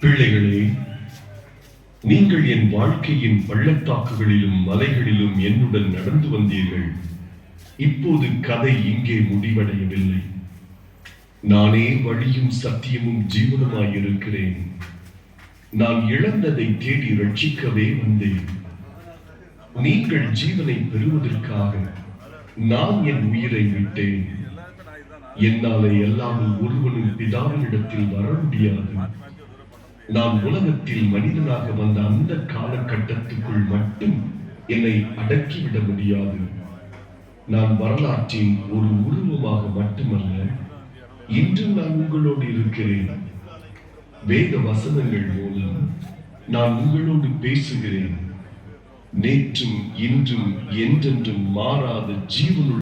பிள்ளைகளே, நீங்கள் என் வாழ்க்கையின் பள்ளத்தாக்குகளிலும் மலைகளிலும் என்னுடன் நடந்து வந்தீர்கள். இப்போது கதை இங்கே முடிவடையவில்லை. நானே வழியும் சத்தியமும் ஜீவனுமாயிருக்கிறேன். நான் இழந்ததை தேடி ரட்சிக்கவே வந்தேன். நீங்கள் ஜீவனை பெறுவதற்காக நான் என் உயிரை விட்டேன். என்னாலே எல்லாரும் ஒருவனும் பிதாவினிடத்தில் வர முடியாது. நான் உலகத்தில் மனிதனாக வந்த அந்த காலகட்டத்துக்குள் மட்டும் என்னை அடக்கிவிட முடியாது. நான் வரலாற்றின் ஒரு உருவமாக மட்டுமல்ல, இன்று நான் உங்களோடு இருக்கிறேன். வேத வசனங்கள் மூலம் நான் உங்களோடு பேசுகிறேன். நேற்றும் இன்றும் என்றென்றும் மாறாத ஜீவனுள்ள